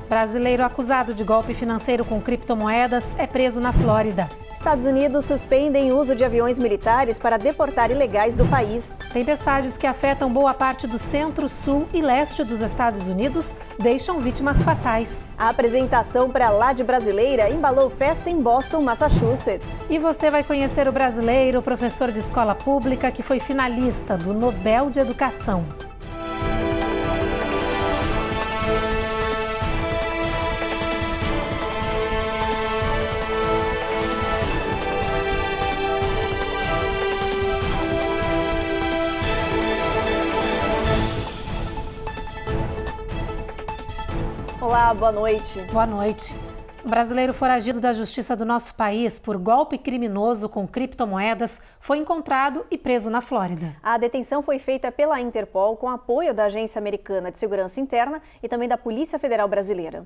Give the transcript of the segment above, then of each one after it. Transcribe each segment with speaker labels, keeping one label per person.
Speaker 1: Brasileiro acusado de golpe financeiro com criptomoedas é preso na Flórida.
Speaker 2: Estados Unidos suspendem o uso de aviões militares para deportar ilegais do país.
Speaker 1: Tempestades que afetam boa parte do centro, sul e leste dos Estados Unidos deixam vítimas fatais.
Speaker 2: A apresentação para lá de brasileira embalou festa em Boston, Massachusetts.
Speaker 1: E você vai conhecer o brasileiro, professor de escola pública que foi finalista do Nobel de Educação.
Speaker 2: Olá, boa noite.
Speaker 1: Boa noite. O brasileiro foragido da justiça do nosso país por golpe criminoso com criptomoedas foi encontrado e preso na Flórida.
Speaker 2: A detenção foi feita pela Interpol com apoio da Agência Americana de Segurança Interna e também da Polícia Federal Brasileira.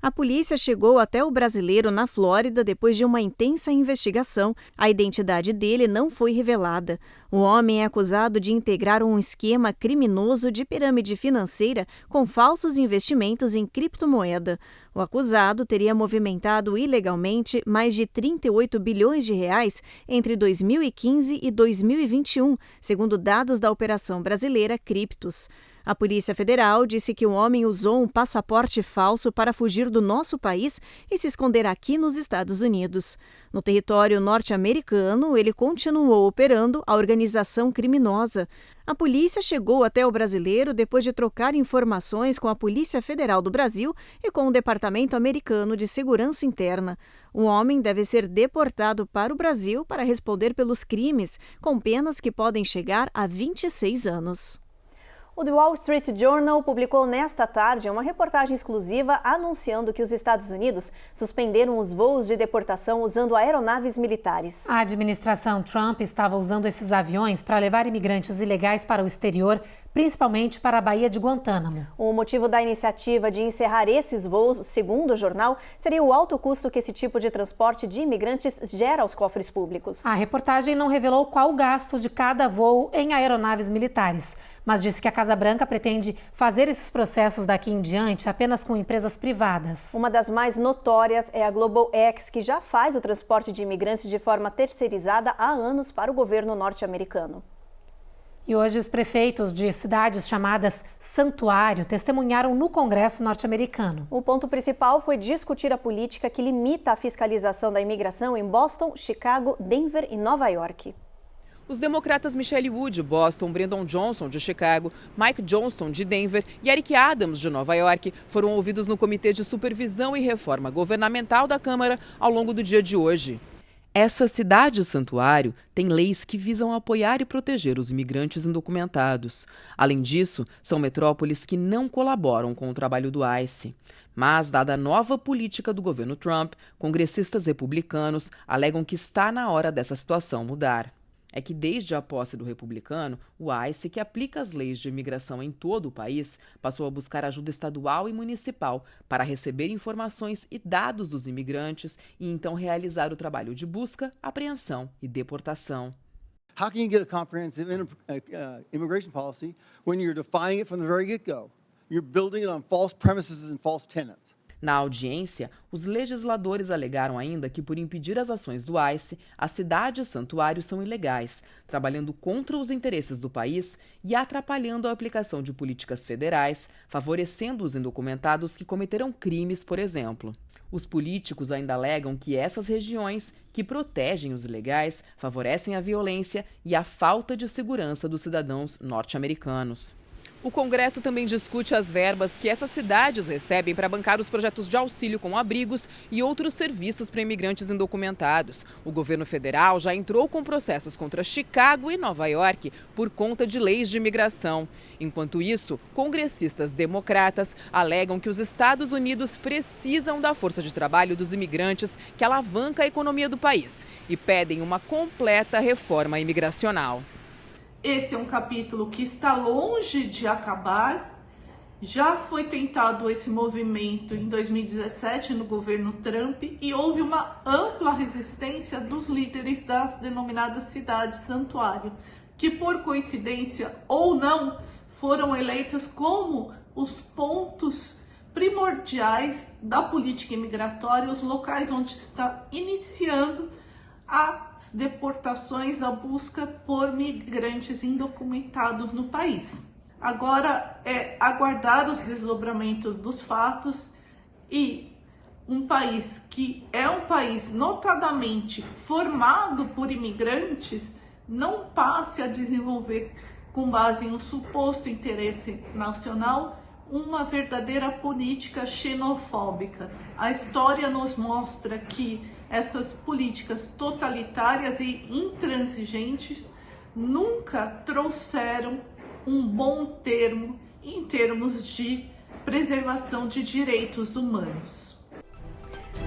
Speaker 2: A polícia chegou até o brasileiro na Flórida depois de uma intensa investigação. A identidade dele não foi revelada. O homem é acusado de integrar um esquema criminoso de pirâmide financeira com falsos investimentos em criptomoeda. O acusado teria movimentado ilegalmente mais de 38 bilhões de reais entre 2015 e 2021, segundo dados da Operação Brasileira Criptos. A Polícia Federal disse que o homem usou um passaporte falso para fugir do nosso país e se esconder aqui nos Estados Unidos. No território norte-americano, ele continuou operando a organização criminosa. A polícia chegou até o brasileiro depois de trocar informações com a Polícia Federal do Brasil e com o Departamento Americano de Segurança Interna. O homem deve ser deportado para o Brasil para responder pelos crimes, com penas que podem chegar a 26 anos. O The Wall Street Journal publicou nesta tarde uma reportagem exclusiva anunciando que os Estados Unidos suspenderam os voos de deportação usando aeronaves militares.
Speaker 1: A administração Trump estava usando esses aviões para levar imigrantes ilegais para o exterior, principalmente para a Baía de Guantánamo.
Speaker 2: O motivo da iniciativa de encerrar esses voos, segundo o jornal, seria o alto custo que esse tipo de transporte de imigrantes gera aos cofres públicos.
Speaker 1: A reportagem não revelou qual o gasto de cada voo em aeronaves militares, mas disse que a Casa Branca pretende fazer esses processos daqui em diante apenas com empresas privadas.
Speaker 2: Uma das mais notórias é a GlobalX, que já faz o transporte de imigrantes de forma terceirizada há anos para o governo norte-americano.
Speaker 1: E hoje os prefeitos de cidades chamadas Santuário testemunharam no Congresso norte-americano.
Speaker 2: O ponto principal foi discutir a política que limita a fiscalização da imigração em Boston, Chicago, Denver e Nova York.
Speaker 3: Os democratas Michelle Wu, de Boston, Brandon Johnson, de Chicago, Mike Johnston, de Denver e Eric Adams, de Nova York, foram ouvidos no Comitê de Supervisão e Reforma Governamental da Câmara ao longo do dia de hoje. Essa cidade santuário tem leis que visam apoiar e proteger os imigrantes indocumentados. Além disso, são metrópoles que não colaboram com o trabalho do ICE. Mas, dada a nova política do governo Trump, congressistas republicanos alegam que está na hora dessa situação mudar. É que desde a posse do republicano, o ICE, que aplica as leis de imigração em todo o país, passou a buscar ajuda estadual e municipal para receber informações e dados dos imigrantes e então realizar o trabalho de busca, apreensão e deportação.
Speaker 4: How can you get a comprehensive immigration policy when you're defining it from the very get-go? You're building it on false premises and false tenets.
Speaker 3: Na audiência, os legisladores alegaram ainda que, por impedir as ações do ICE, as cidades santuários são ilegais, trabalhando contra os interesses do país e atrapalhando a aplicação de políticas federais, favorecendo os indocumentados que cometeram crimes, por exemplo. Os políticos ainda alegam que essas regiões, que protegem os ilegais, favorecem a violência e a falta de segurança dos cidadãos norte-americanos. O Congresso também discute as verbas que essas cidades recebem para bancar os projetos de auxílio com abrigos e outros serviços para imigrantes indocumentados. O governo federal já entrou com processos contra Chicago e Nova York por conta de leis de imigração. Enquanto isso, congressistas democratas alegam que os Estados Unidos precisam da força de trabalho dos imigrantes que alavanca a economia do país e pedem uma completa reforma imigracional.
Speaker 5: Esse é um capítulo que está longe de acabar. Já foi tentado esse movimento em 2017 no governo Trump e houve uma ampla resistência dos líderes das denominadas cidades santuário, que por coincidência ou não foram eleitas como os pontos primordiais da política imigratória, os locais onde está iniciando as deportações, a busca por migrantes indocumentados no país. Agora é aguardar os desdobramentos dos fatos e um país que é um país notadamente formado por imigrantes não passe a desenvolver, com base em um suposto interesse nacional, uma verdadeira política xenofóbica. A história nos mostra que essas políticas totalitárias e intransigentes nunca trouxeram um bom termo em termos de preservação de direitos humanos.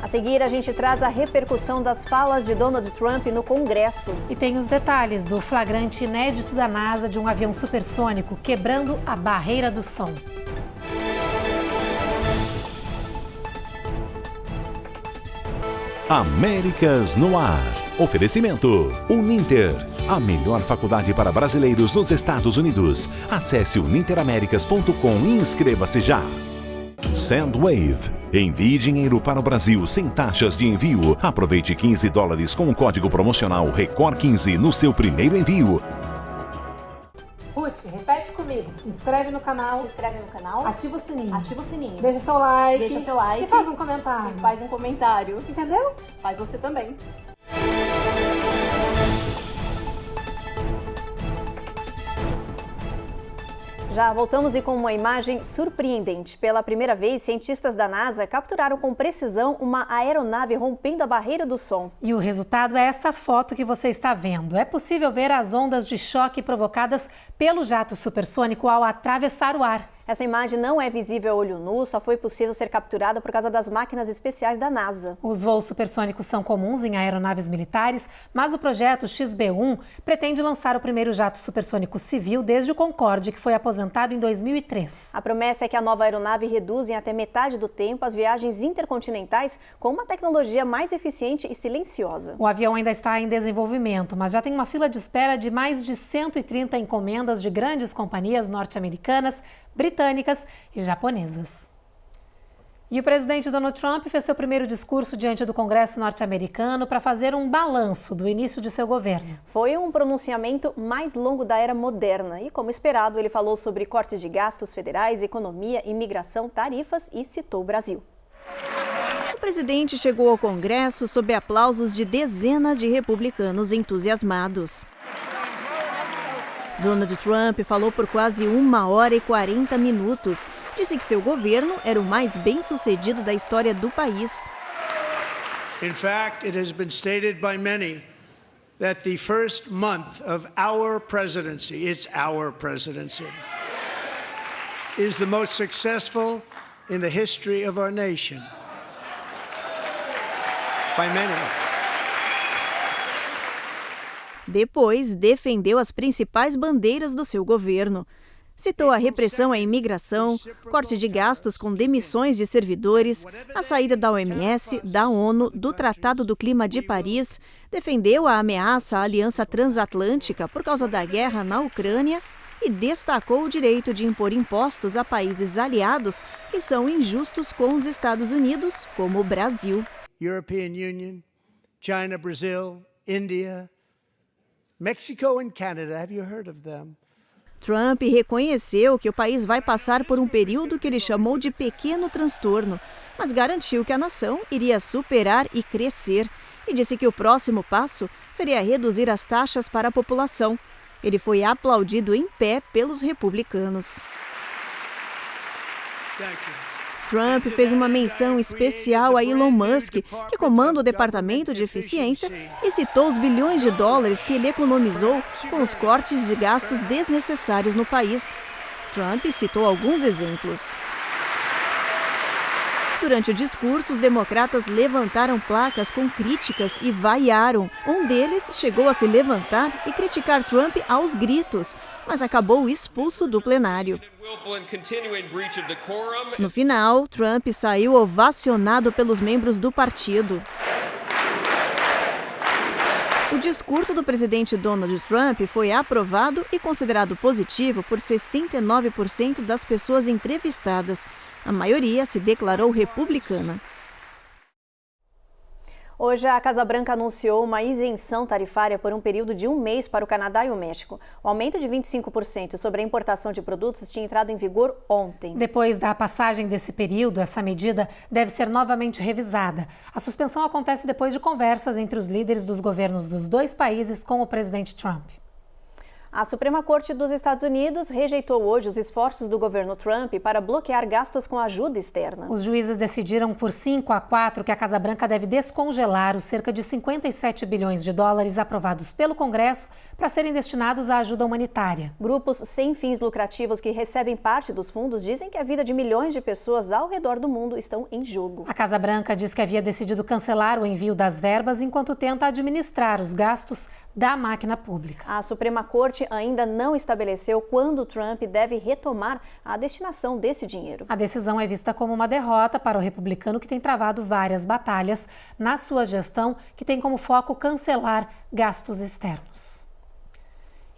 Speaker 2: A seguir, a gente traz a repercussão das falas de Donald Trump no Congresso.
Speaker 1: E tem os detalhes do flagrante inédito da NASA de um avião supersônico quebrando a barreira do som.
Speaker 6: Américas no Ar. Oferecimento Uninter, a melhor faculdade para brasileiros nos Estados Unidos. Acesse uninteraméricas.com e inscreva-se já. Sendwave. Envie dinheiro para o Brasil sem taxas de envio. Aproveite $15 com o código promocional RECOR15 no seu primeiro envio.
Speaker 1: Ruth, repete comigo. Se inscreve no canal. Ativa o sininho.
Speaker 2: Ativa o sininho.
Speaker 1: Deixa seu like.
Speaker 2: Deixa seu like.
Speaker 1: E faz um comentário.
Speaker 2: Faz um comentário.
Speaker 1: Entendeu?
Speaker 2: Faz você também. Já voltamos e com uma imagem surpreendente. Pela primeira vez, cientistas da NASA capturaram com precisão uma aeronave rompendo a barreira do som.
Speaker 1: E o resultado é essa foto que você está vendo. É possível ver as ondas de choque provocadas pelo jato supersônico ao atravessar o ar.
Speaker 2: Essa imagem não é visível a olho nu, só foi possível ser capturada por causa das máquinas especiais da NASA.
Speaker 1: Os voos supersônicos são comuns em aeronaves militares, mas o projeto XB-1 pretende lançar o primeiro jato supersônico civil desde o Concorde, que foi aposentado em 2003.
Speaker 2: A promessa é que a nova aeronave reduza em até metade do tempo as viagens intercontinentais com uma tecnologia mais eficiente e silenciosa.
Speaker 1: O avião ainda está em desenvolvimento, mas já tem uma fila de espera de mais de 130 encomendas de grandes companhias norte-americanas, britânicas e japonesas. E o presidente Donald Trump fez seu primeiro discurso diante do Congresso norte-americano para fazer um balanço do início de seu governo.
Speaker 2: Foi um pronunciamento mais longo da era moderna e, como esperado, ele falou sobre cortes de gastos federais, economia, imigração, tarifas e citou o Brasil. O presidente chegou ao Congresso sob aplausos de dezenas de republicanos entusiasmados. Donald Trump falou por quase 1h e 40 minutos. Disse que seu governo era o mais bem-sucedido da história do país.
Speaker 7: In fact, it has been stated by many that the first month of our presidency, it's our presidency, is the most successful in the history of our nation. By many.
Speaker 2: Depois, defendeu as principais bandeiras do seu governo. Citou a repressão à imigração, corte de gastos com demissões de servidores, a saída da OMS, da ONU, do Tratado do Clima de Paris, defendeu a ameaça à Aliança Transatlântica por causa da guerra na Ucrânia e destacou o direito de impor impostos a países aliados que são injustos com os Estados Unidos, como o Brasil.
Speaker 7: European Union, China, Brazil, India, Mexico and Canada, have you heard of them?
Speaker 2: Trump reconheceu que o país vai passar por um período que ele chamou de pequeno transtorno, mas garantiu que a nação iria superar e crescer e disse que o próximo passo seria reduzir as taxas para a população. Ele foi aplaudido em pé pelos republicanos.
Speaker 7: Thank you.
Speaker 2: Trump fez uma menção especial a Elon Musk, que comanda o Departamento de Eficiência, e citou os bilhões de dólares que ele economizou com os cortes de gastos desnecessários no país. Trump citou alguns exemplos. Durante o discurso, os democratas levantaram placas com críticas e vaiaram. Um deles chegou a se levantar e criticar Trump aos gritos, mas acabou expulso do plenário. No final, Trump saiu ovacionado pelos membros do partido. O discurso do presidente Donald Trump foi aprovado e considerado positivo por 69% das pessoas entrevistadas. A maioria se declarou republicana. Hoje, a Casa Branca anunciou uma isenção tarifária por um período de 1 mês para o Canadá e o México. O aumento de 25% sobre a importação de produtos tinha entrado em vigor ontem.
Speaker 1: Depois da passagem desse período, essa medida deve ser novamente revisada. A suspensão acontece depois de conversas entre os líderes dos governos dos dois países com o presidente Trump.
Speaker 2: A Suprema Corte dos Estados Unidos rejeitou hoje os esforços do governo Trump para bloquear gastos com ajuda externa.
Speaker 1: Os juízes decidiram por 5-4 que a Casa Branca deve descongelar os cerca de 57 bilhões de dólares aprovados pelo Congresso para serem destinados à ajuda humanitária.
Speaker 2: Grupos sem fins lucrativos que recebem parte dos fundos dizem que a vida de milhões de pessoas ao redor do mundo estão em jogo.
Speaker 1: A Casa Branca diz que havia decidido cancelar o envio das verbas enquanto tenta administrar os gastos da máquina pública.
Speaker 2: A Suprema Corte ainda não estabeleceu quando Trump deve retomar a destinação desse dinheiro.
Speaker 1: A decisão é vista como uma derrota para o republicano que tem travado várias batalhas na sua gestão, que tem como foco cancelar gastos externos.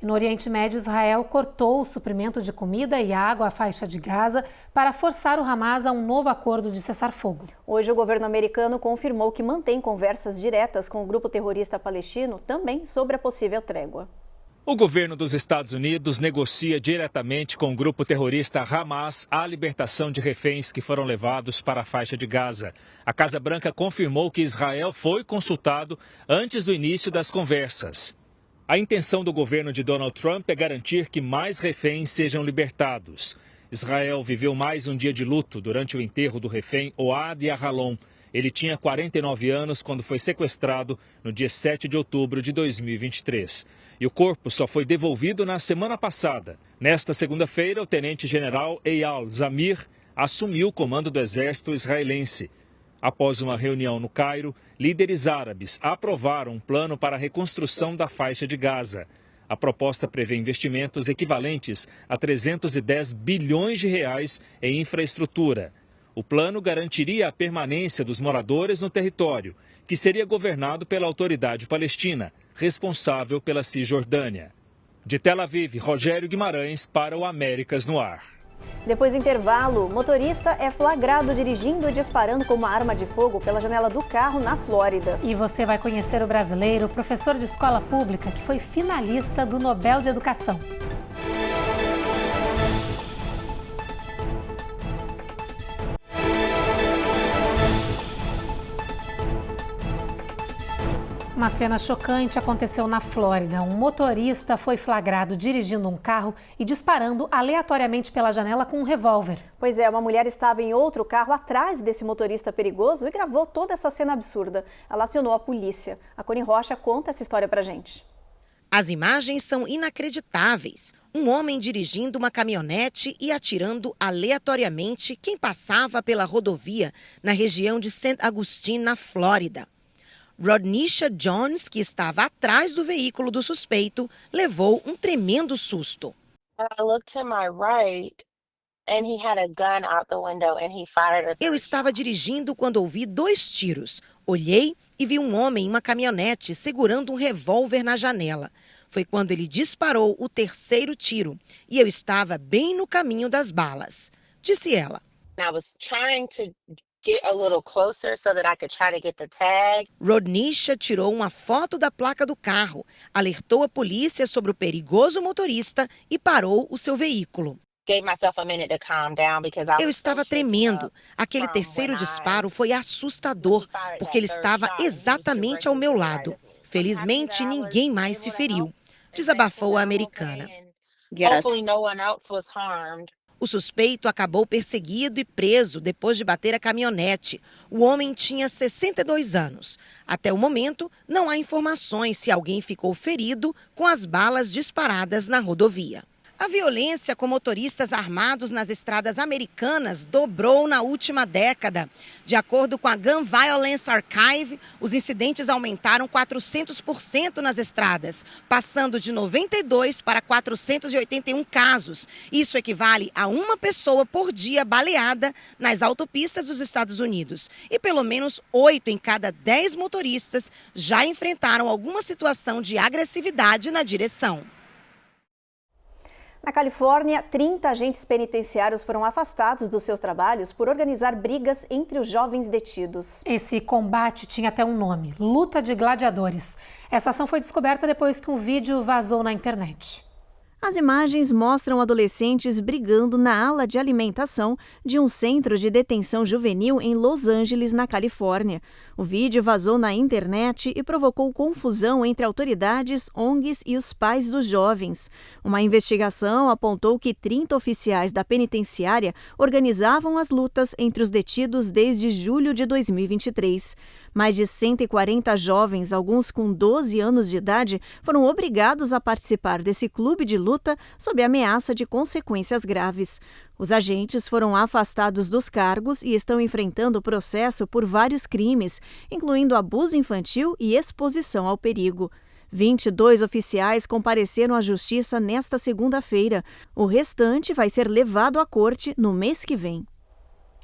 Speaker 1: E no Oriente Médio, Israel cortou o suprimento de comida e água à faixa de Gaza para forçar o Hamas a um novo acordo de cessar-fogo.
Speaker 2: Hoje, o governo americano confirmou que mantém conversas diretas com o grupo terrorista palestino também sobre a possível trégua.
Speaker 8: O governo dos Estados Unidos negocia diretamente com o grupo terrorista Hamas a libertação de reféns que foram levados para a faixa de Gaza. A Casa Branca confirmou que Israel foi consultado antes do início das conversas. A intenção do governo de Donald Trump é garantir que mais reféns sejam libertados. Israel viveu mais um dia de luto durante o enterro do refém Oad Yahalom. Ele tinha 49 anos quando foi sequestrado no dia 7 de outubro de 2023. E o corpo só foi devolvido na semana passada. Nesta segunda-feira, o tenente-general Eyal Zamir assumiu o comando do exército israelense. Após uma reunião no Cairo, líderes árabes aprovaram um plano para a reconstrução da faixa de Gaza. A proposta prevê investimentos equivalentes a 310 bilhões de reais em infraestrutura. O plano garantiria a permanência dos moradores no território, que seria governado pela autoridade palestina, responsável pela Cisjordânia. De Tel Aviv, Rogério Guimarães para o Américas no Ar.
Speaker 2: Depois do intervalo, motorista é flagrado dirigindo e disparando com uma arma de fogo pela janela do carro na Flórida.
Speaker 1: E você vai conhecer o brasileiro, professor de escola pública, que foi finalista do Nobel de Educação. Uma cena chocante aconteceu na Flórida. Um motorista foi flagrado dirigindo um carro e disparando aleatoriamente pela janela com um revólver.
Speaker 2: Pois é, uma mulher estava em outro carro atrás desse motorista perigoso e gravou toda essa cena absurda. Ela acionou a polícia. A Cone Rocha conta essa história pra gente.
Speaker 9: As imagens são inacreditáveis. Um homem dirigindo uma caminhonete e atirando aleatoriamente quem passava pela rodovia na região de St. Augustine, na Flórida. Rodnisha Jones, que estava atrás do veículo do suspeito, levou um tremendo susto. Eu estava dirigindo quando ouvi 2 tiros. Olhei e vi um homem em uma caminhonete segurando um revólver na janela. Foi quando ele disparou o 3º tiro e eu estava bem no caminho das balas, disse ela. Rodnisha tirou uma foto da placa do carro, alertou a polícia sobre o perigoso motorista e parou o seu veículo. Eu estava tremendo. Aquele 3º disparo foi assustador, porque ele estava exatamente ao meu lado. Felizmente, ninguém mais se feriu, desabafou a americana. O suspeito acabou perseguido e preso depois de bater a caminhonete. O homem tinha 62 anos. Até o momento, não há informações se alguém ficou ferido com as balas disparadas na rodovia. A violência com motoristas armados nas estradas americanas dobrou na última década. De acordo com a Gun Violence Archive, os incidentes aumentaram 400% nas estradas, passando de 92 para 481 casos. Isso equivale a uma pessoa por dia baleada nas autopistas dos Estados Unidos. E pelo menos 8 em cada 10 motoristas já enfrentaram alguma situação de agressividade na direção.
Speaker 2: Na Califórnia, 30 agentes penitenciários foram afastados dos seus trabalhos por organizar brigas entre os jovens detidos.
Speaker 1: Esse combate tinha até um nome: Luta de Gladiadores. Essa ação foi descoberta depois que um vídeo vazou na internet.
Speaker 2: As imagens mostram adolescentes brigando na ala de alimentação de um centro de detenção juvenil em Los Angeles, na Califórnia. O vídeo vazou na internet e provocou confusão entre autoridades, ONGs e os pais dos jovens. Uma investigação apontou que 30 oficiais da penitenciária organizavam as lutas entre os detidos desde julho de 2023. Mais de 140 jovens, alguns com 12 anos de idade, foram obrigados a participar desse clube de luta sob ameaça de consequências graves. Os agentes foram afastados dos cargos e estão enfrentando o processo por vários crimes, incluindo abuso infantil e exposição ao perigo. 22 oficiais compareceram à justiça nesta segunda-feira. O restante vai ser levado à corte no mês que vem.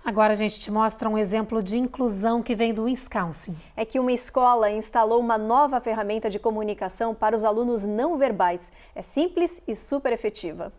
Speaker 1: Agora a gente te mostra um exemplo de inclusão que vem do Wisconsin.
Speaker 2: É que uma escola instalou uma nova ferramenta de comunicação para os alunos não verbais. É simples e super efetiva.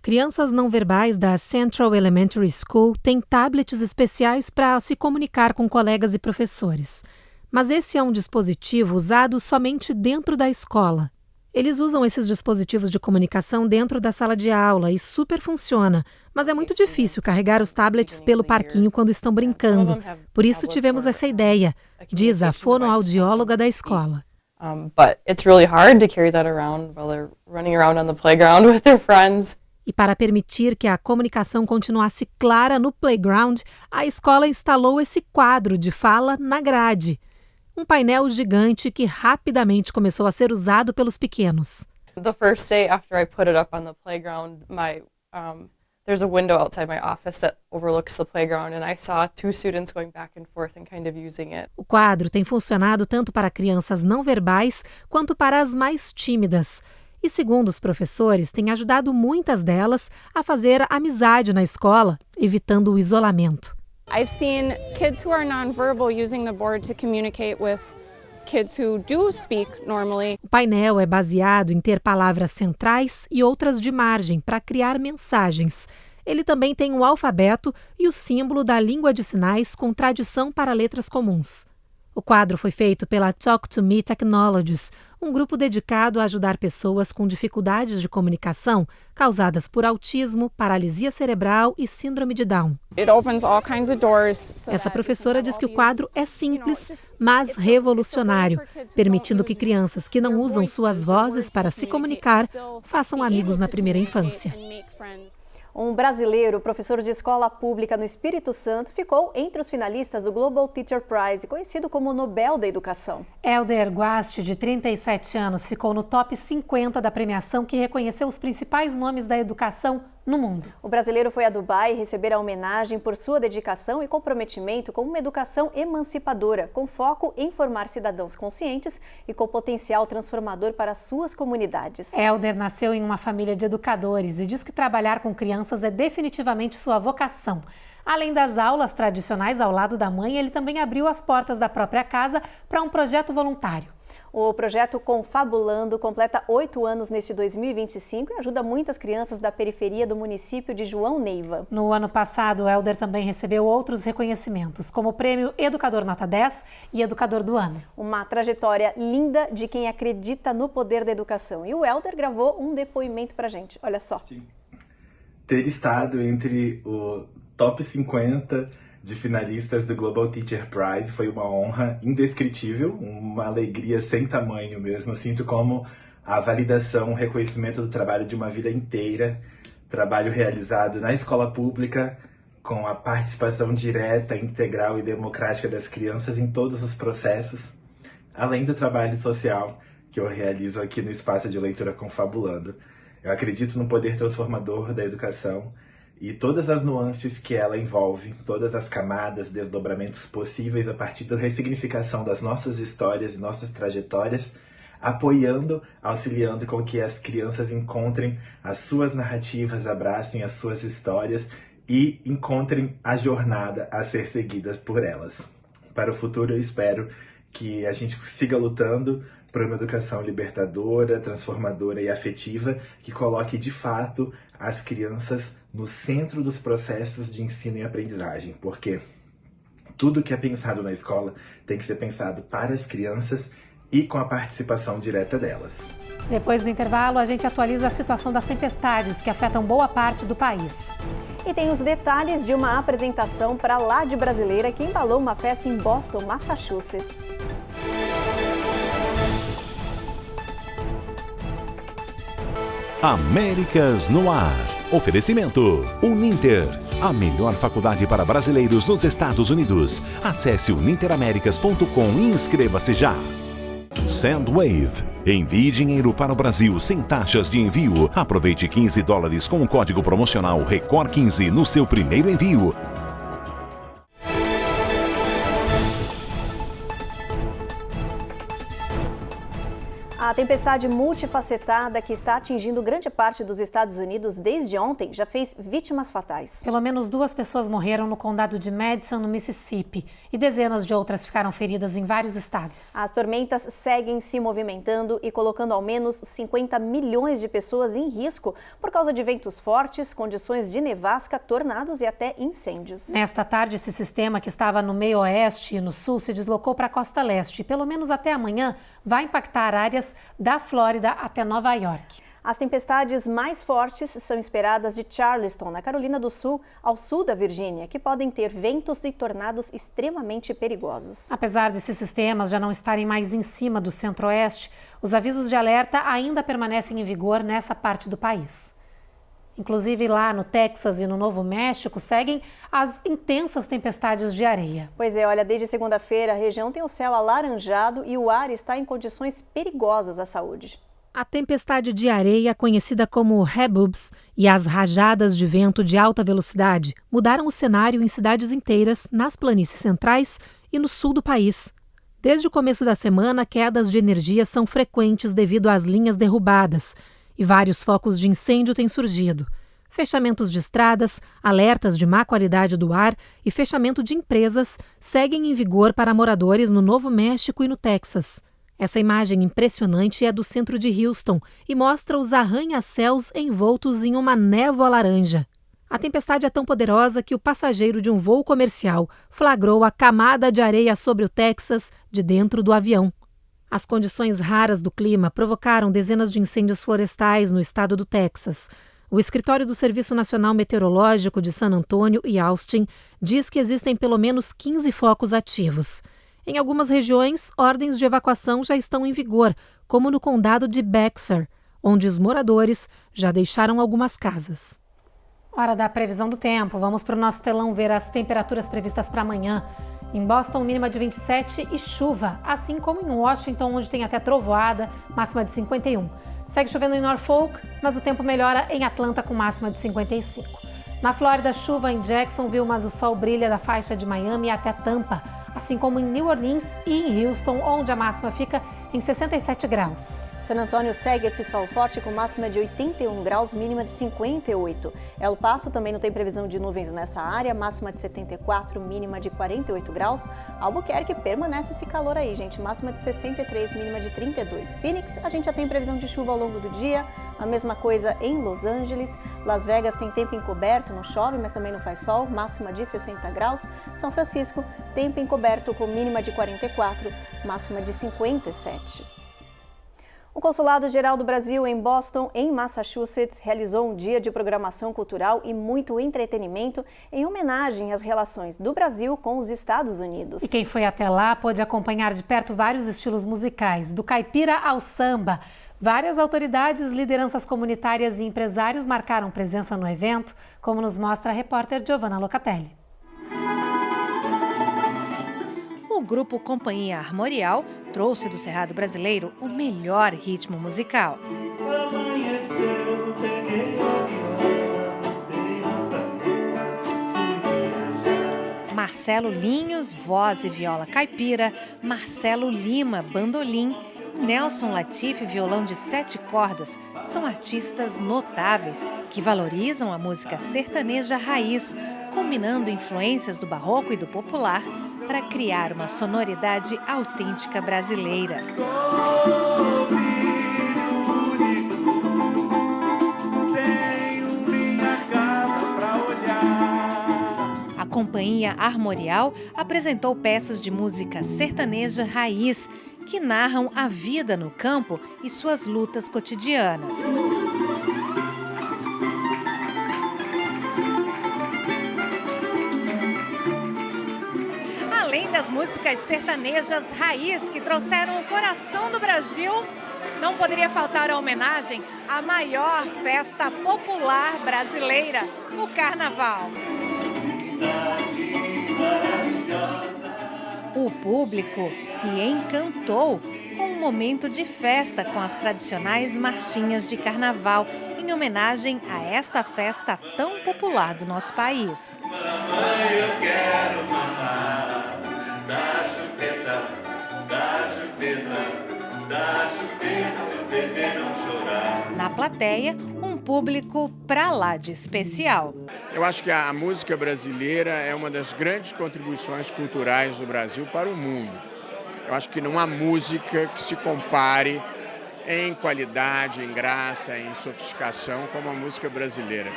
Speaker 1: Crianças não verbais da Central Elementary School têm tablets especiais para se comunicar com colegas e professores. Mas esse é um dispositivo usado somente dentro da escola. Eles usam esses dispositivos de comunicação dentro da sala de aula e super funciona, mas é muito difícil carregar os tablets pelo parquinho quando estão brincando. Por isso tivemos essa ideia, diz a fonoaudióloga da escola.
Speaker 10: But it's really hard to carry that around while they're running around on the playground with their friends.
Speaker 1: E para permitir que a comunicação continuasse clara no playground, a escola instalou esse quadro de fala na grade. Um painel gigante que rapidamente começou a ser usado pelos pequenos.
Speaker 10: The first day after I put it up on the playground, there's a window outside my office that overlooks the playground, and I saw 2 students going back and forth and kind of using it.
Speaker 1: O quadro tem funcionado tanto para crianças não verbais quanto para as mais tímidas. E segundo os professores, tem ajudado muitas delas a fazer amizade na escola, evitando o isolamento.
Speaker 11: I've seen kids who are nonverbal using the board to communicate with kids who do speak normally.
Speaker 1: O painel é baseado em ter palavras centrais e outras de margem para criar mensagens. Ele também tem o alfabeto e o símbolo da língua de sinais com tradução para letras comuns. O quadro foi feito pela Talk to Me Technologies, um grupo dedicado a ajudar pessoas com dificuldades de comunicação causadas por autismo, paralisia cerebral e síndrome de Down. Essa professora diz que o quadro é simples, mas revolucionário, permitindo que crianças que não usam suas vozes para se comunicar façam amigos na primeira infância.
Speaker 2: Um brasileiro, professor de escola pública no Espírito Santo, ficou entre os finalistas do Global Teacher Prize, conhecido como Nobel da Educação.
Speaker 1: Helder Guasti, de 37 anos, ficou no top 50 da premiação que reconheceu os principais nomes da educação no mundo.
Speaker 2: O brasileiro foi a Dubai receber a homenagem por sua dedicação e comprometimento com uma educação emancipadora, com foco em formar cidadãos conscientes e com potencial transformador para suas comunidades.
Speaker 1: Helder nasceu em uma família de educadores e diz que trabalhar com crianças é definitivamente sua vocação. Além das aulas tradicionais ao lado da mãe, ele também abriu as portas da própria casa para um projeto voluntário.
Speaker 2: O projeto Confabulando completa 8 anos neste 2025 e ajuda muitas crianças da periferia do município de João Neiva.
Speaker 1: No ano passado, o Helder também recebeu outros reconhecimentos, como o prêmio Educador Nota 10 e Educador do Ano.
Speaker 2: Uma trajetória linda de quem acredita no poder da educação. E o Helder gravou um depoimento pra gente, olha só.
Speaker 12: Sim. Ter estado entre o top 50 de finalistas do Global Teacher Prize foi uma honra indescritível, uma alegria sem tamanho mesmo. Eu sinto como a validação, o reconhecimento do trabalho de uma vida inteira, trabalho realizado na escola pública, com a participação direta, integral e democrática das crianças em todos os processos, além do trabalho social que eu realizo aqui no Espaço de Leitura Confabulando. Eu acredito no poder transformador da educação e todas as nuances que ela envolve, todas as camadas, desdobramentos possíveis a partir da ressignificação das nossas histórias e nossas trajetórias, apoiando, auxiliando com que as crianças encontrem as suas narrativas, abracem as suas histórias e encontrem a jornada a ser seguida por elas. Para o futuro, eu espero que a gente siga lutando por uma educação libertadora, transformadora e afetiva, que coloque de fato as crianças no centro dos processos de ensino e aprendizagem, porque tudo que é pensado na escola tem que ser pensado para as crianças e com a participação direta delas.
Speaker 1: Depois do intervalo, a gente atualiza a situação das tempestades que afetam boa parte do país.
Speaker 2: E tem os detalhes de uma apresentação para lá de brasileira que embalou uma festa em Boston, Massachusetts.
Speaker 6: Américas no Ar. Oferecimento Uninter, a melhor faculdade para brasileiros nos Estados Unidos. Acesse uninteraméricas.com e inscreva-se já. Sandwave. Envie dinheiro para o Brasil sem taxas de envio. Aproveite $15 com o código promocional RECOR15 no seu primeiro envio.
Speaker 2: A tempestade multifacetada que está atingindo grande parte dos Estados Unidos desde ontem já fez vítimas fatais.
Speaker 1: Pelo menos 2 pessoas morreram no condado de Madison, no Mississippi, e dezenas de outras ficaram feridas em vários estados.
Speaker 2: As tormentas seguem se movimentando e colocando ao menos 50 milhões de pessoas em risco por causa de ventos fortes, condições de nevasca, tornados e até incêndios.
Speaker 1: Nesta tarde, esse sistema que estava no meio oeste e no sul se deslocou para a costa leste e, pelo menos até amanhã, vai impactar áreas da Flórida até Nova York.
Speaker 2: As tempestades mais fortes são esperadas de Charleston, na Carolina do Sul, ao sul da Virgínia, que podem ter ventos e tornados extremamente perigosos.
Speaker 1: Apesar desses sistemas já não estarem mais em cima do centro-oeste, os avisos de alerta ainda permanecem em vigor nessa parte do país. Inclusive lá no Texas e no Novo México seguem as intensas tempestades de areia.
Speaker 2: Pois é, olha, desde segunda-feira a região tem o céu alaranjado e o ar está em condições perigosas à saúde.
Speaker 1: A tempestade de areia, conhecida como Haboobs, e as rajadas de vento de alta velocidade mudaram o cenário em cidades inteiras nas planícies centrais e no sul do país. Desde o começo da semana, quedas de energia são frequentes devido às linhas derrubadas. E vários focos de incêndio têm surgido. Fechamentos de estradas, alertas de má qualidade do ar e fechamento de empresas seguem em vigor para moradores no Novo México e no Texas. Essa imagem impressionante é do centro de Houston e mostra os arranha-céus envoltos em uma névoa laranja. A tempestade é tão poderosa que o passageiro de um voo comercial flagrou a camada de areia sobre o Texas de dentro do avião. As condições raras do clima provocaram dezenas de incêndios florestais no estado do Texas. O escritório do Serviço Nacional Meteorológico de San Antônio e Austin diz que existem pelo menos 15 focos ativos. Em algumas regiões, ordens de evacuação já estão em vigor, como no condado de Bexar, onde os moradores já deixaram algumas casas. Hora da previsão do tempo. Vamos para o nosso telão ver as temperaturas previstas para amanhã. Em Boston, mínima de 27 e chuva, assim como em Washington, onde tem até trovoada, máxima de 51. Segue chovendo em Norfolk, mas o tempo melhora em Atlanta com máxima de 55. Na Flórida, chuva em Jacksonville, mas o sol brilha da faixa de Miami até Tampa, assim como em New Orleans e em Houston, onde a máxima fica em 67 graus.
Speaker 2: San Antônio segue esse sol forte com máxima de 81 graus, mínima de 58. El Paso também não tem previsão de nuvens nessa área, máxima de 74, mínima de 48 graus. Albuquerque permanece esse calor aí, gente, máxima de 63, mínima de 32. Phoenix, a gente já tem previsão de chuva ao longo do dia, a mesma coisa em Los Angeles. Las Vegas tem tempo encoberto, não chove, mas também não faz sol, máxima de 60 graus. São Francisco, tempo encoberto com mínima de 44, máxima de 57. O Consulado-Geral do Brasil em Boston, em Massachusetts, realizou um dia de programação cultural e muito entretenimento em homenagem às relações do Brasil com os Estados Unidos.
Speaker 1: E quem foi até lá pôde acompanhar de perto vários estilos musicais, do caipira ao samba. Várias autoridades, lideranças comunitárias e empresários marcaram presença no evento, como nos mostra a repórter Giovanna Locatelli.
Speaker 13: O grupo Companhia Armorial trouxe do Cerrado brasileiro o melhor ritmo musical.
Speaker 14: Amanheceu,
Speaker 13: Marcelo Linhos, voz e viola caipira, Marcelo Lima, bandolim, Nelson Latifi, violão de 7 cordas, são artistas notáveis que valorizam a música sertaneja raiz, combinando influências do barroco e do popular para criar uma sonoridade autêntica brasileira. A Companhia Armorial apresentou peças de música sertaneja raiz que narram a vida no campo e suas lutas cotidianas. Além das músicas sertanejas raiz que trouxeram o coração do Brasil, não poderia faltar a homenagem à maior festa popular brasileira, o Carnaval. O público se encantou com um momento de festa com as tradicionais marchinhas de carnaval, em homenagem a esta festa tão popular do nosso país.
Speaker 14: Mamãe, eu quero mamar, dá chupeta, dá chupeta, dá chupeta, meu bebê não chorar.
Speaker 13: Na plateia, um público pra lá de especial.
Speaker 15: Eu acho que a música brasileira é uma das grandes contribuições culturais do Brasil para o mundo. Eu acho que não há música que se compare em qualidade, em graça, em sofisticação como a música brasileira.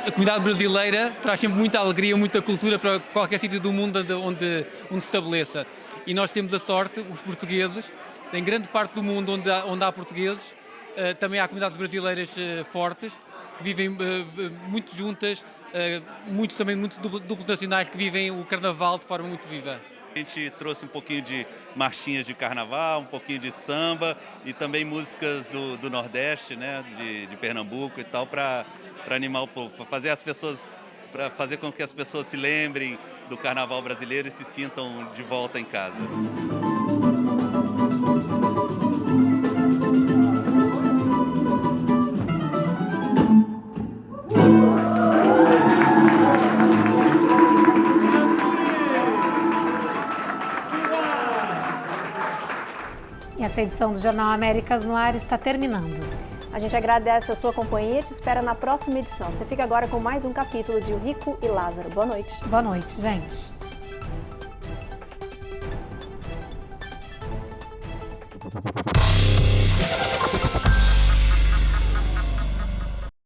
Speaker 16: A comunidade brasileira traz sempre muita alegria, muita cultura para qualquer sítio do mundo onde se estabeleça. E nós temos a sorte, os portugueses, em grande parte do mundo onde há portugueses, também há comunidades brasileiras fortes, que vivem muito juntas, muito duplo nacionais, que vivem o carnaval de forma muito viva.
Speaker 17: A gente trouxe um pouquinho de marchinhas de carnaval, um pouquinho de samba e também músicas do Nordeste, né, de Pernambuco e tal, para animar o povo, para fazer com que as pessoas se lembrem do carnaval brasileiro e se sintam de volta em casa.
Speaker 1: E essa edição do Jornal Américas no Ar está terminando.
Speaker 2: A gente agradece a sua companhia e te espera na próxima edição. Você fica agora com mais um capítulo de O Rico e Lázaro. Boa noite.
Speaker 1: Boa noite, gente.